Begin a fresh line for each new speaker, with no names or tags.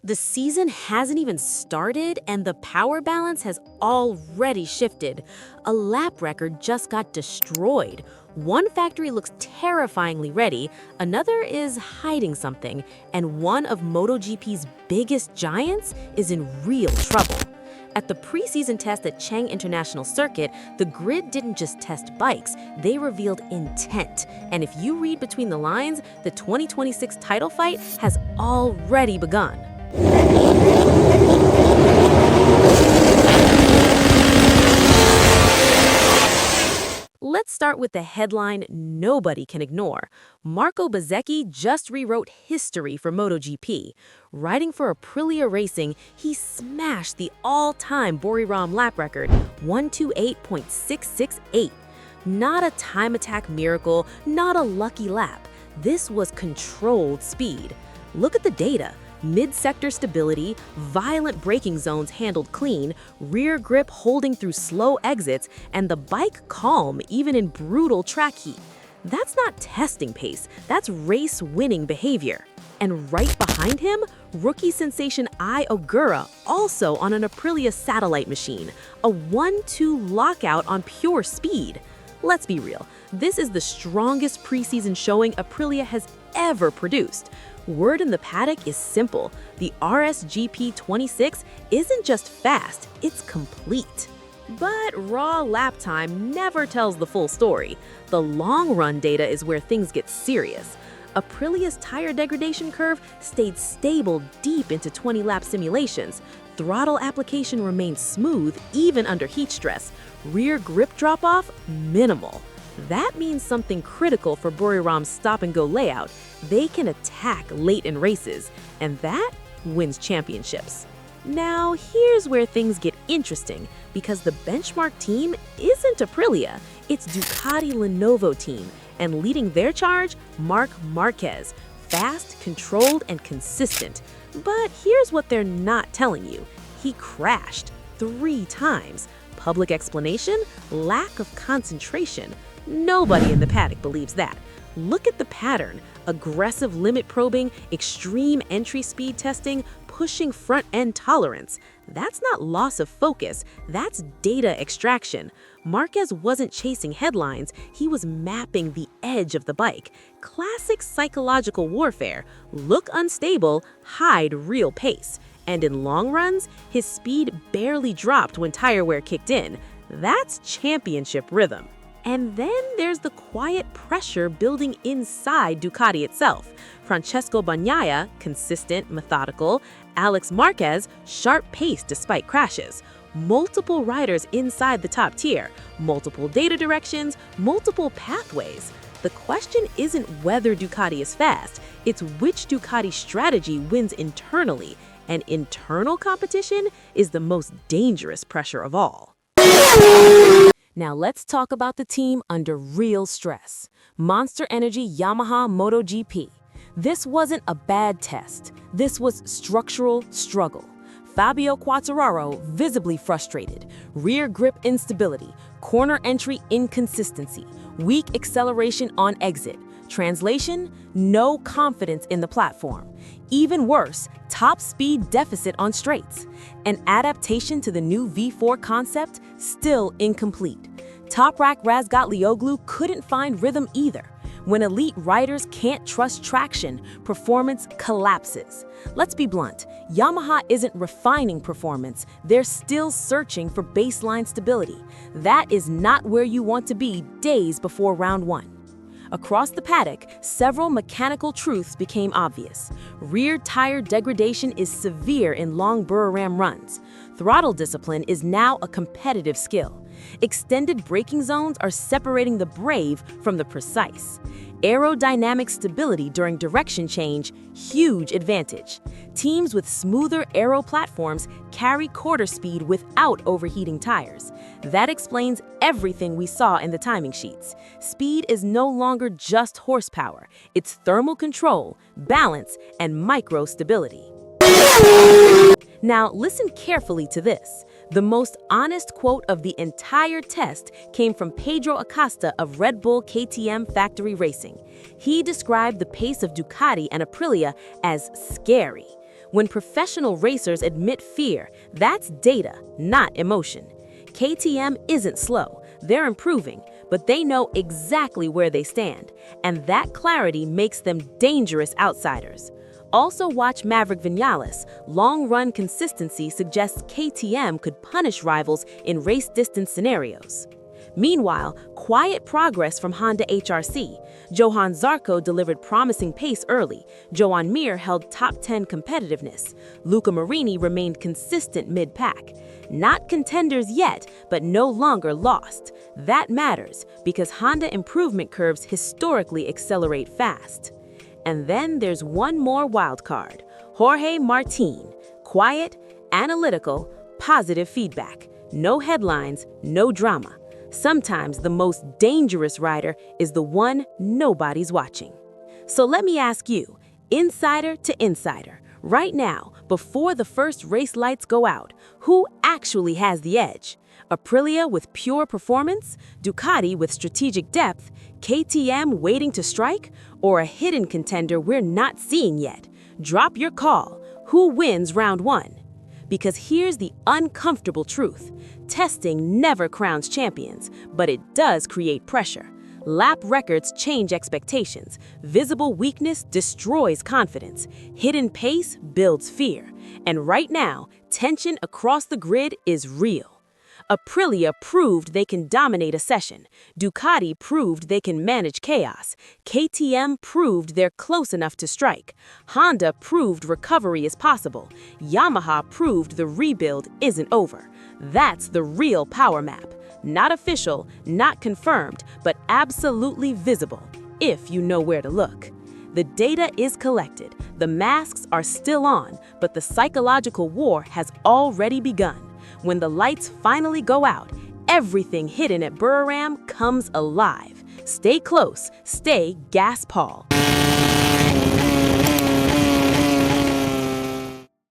The season hasn't even started and the power balance has already shifted. A lap record just got destroyed. One factory looks terrifyingly ready, another is hiding something, and one of MotoGP's biggest giants is in real trouble. At the preseason test at Chang International Circuit, the grid didn't just test bikes, they revealed intent. And if you read between the lines, the 2026 title fight has already begun. Let's start with the headline nobody can ignore. Marco Bezzecchi just rewrote history for MotoGP. Riding for Aprilia Racing, he smashed the all-time Buriram lap record, 128.668. Not a time attack miracle, not a lucky lap. This was controlled speed. Look at the data. Mid-sector stability, violent braking zones handled clean, rear grip holding through slow exits, and the bike calm even in brutal track heat. That's not testing pace, that's race-winning behavior. And right behind him, rookie sensation Ai Ogura, also on an Aprilia satellite machine, a 1-2 lockout on pure speed. Let's be real, this is the strongest preseason showing Aprilia has ever produced. Word in the paddock is simple. The RSGP 26 isn't just fast, it's complete. But raw lap time never tells the full story. The long-run data is where things get serious. Aprilia's tire degradation curve stayed stable deep into 20-lap simulations. Throttle application remained smooth even under heat stress. Rear grip drop-off, minimal. That means something critical for Buriram's stop-and-go layout. They can attack late in races, and that wins championships. Now, here's where things get interesting, because the benchmark team isn't Aprilia, it's Ducati Lenovo team, and leading their charge, Marc Marquez. Fast, controlled, and consistent. But here's what they're not telling you. He crashed 3 times. Public explanation? Lack of concentration. Nobody in the paddock believes that. Look at the pattern. Aggressive limit probing, extreme entry speed testing, pushing front-end tolerance. That's not loss of focus, that's data extraction. Marquez wasn't chasing headlines, he was mapping the edge of the bike. Classic psychological warfare. Look unstable, hide real pace. And in long runs, his speed barely dropped when tire wear kicked in. That's championship rhythm. And then there's the quiet pressure building inside Ducati itself. Francesco Bagnaia, consistent, methodical. Alex Marquez, sharp-paced despite crashes. Multiple riders inside the top tier. Multiple data directions, multiple pathways. The question isn't whether Ducati is fast, it's which Ducati strategy wins internally. And internal competition is the most dangerous pressure of all. Now let's talk about the team under real stress. Monster Energy Yamaha MotoGP. This wasn't a bad test. This was structural struggle. Fabio Quartararo visibly frustrated. Rear grip instability. Corner entry inconsistency. Weak acceleration on exit. Translation? No confidence in the platform. Even worse, top speed deficit on straights. An adaptation to the new V4 concept? Still incomplete. Toprak Razgatlioglu couldn't find rhythm either. When elite riders can't trust traction, performance collapses. Let's be blunt, Yamaha isn't refining performance, they're still searching for baseline stability. That is not where you want to be days before round 1. Across the paddock, several mechanical truths became obvious. Rear tire degradation is severe in long Buriram runs. Throttle discipline is now a competitive skill. Extended braking zones are separating the brave from the precise. Aerodynamic stability during direction change, huge advantage. Teams with smoother aero platforms carry quarter speed without overheating tires. That explains everything we saw in the timing sheets. Speed is no longer just horsepower. It's thermal control, balance, and micro stability. Now listen carefully to this. The most honest quote of the entire test came from Pedro Acosta of Red Bull KTM Factory Racing. He described the pace of Ducati and Aprilia as scary. When professional racers admit fear, that's data, not emotion. KTM isn't slow, they're improving, but they know exactly where they stand, and that clarity makes them dangerous outsiders. Also watch Maverick Vinales. Long-run consistency suggests KTM could punish rivals in race distance scenarios. Meanwhile, quiet progress from Honda HRC. Johan Zarco delivered promising pace early. Joan Mir held top 10 competitiveness. Luca Marini remained consistent mid-pack. Not contenders yet, but no longer lost. That matters because Honda improvement curves historically accelerate fast. And then there's one more wild card, Jorge Martin. Quiet, analytical, positive feedback. No headlines, no drama. Sometimes the most dangerous rider is the one nobody's watching. So let me ask you, insider to insider, right now, before the first race lights go out, who actually has the edge? Aprilia with pure performance, Ducati with strategic depth, KTM waiting to strike, or a hidden contender we're not seeing yet? Drop your call. Who wins round one? Because here's the uncomfortable truth. Testing never crowns champions, but it does create pressure. Lap records change expectations. Visible weakness destroys confidence. Hidden pace builds fear. And right now, tension across the grid is real. Aprilia proved they can dominate a session. Ducati proved they can manage chaos. KTM proved they're close enough to strike. Honda proved recovery is possible. Yamaha proved the rebuild isn't over. That's the real power map. Not official, not confirmed, but absolutely visible, if you know where to look. The data is collected, the masks are still on, but the psychological war has already begun. When the lights finally go out, everything hidden at Buriram comes alive. Stay close, stay Gaspoll.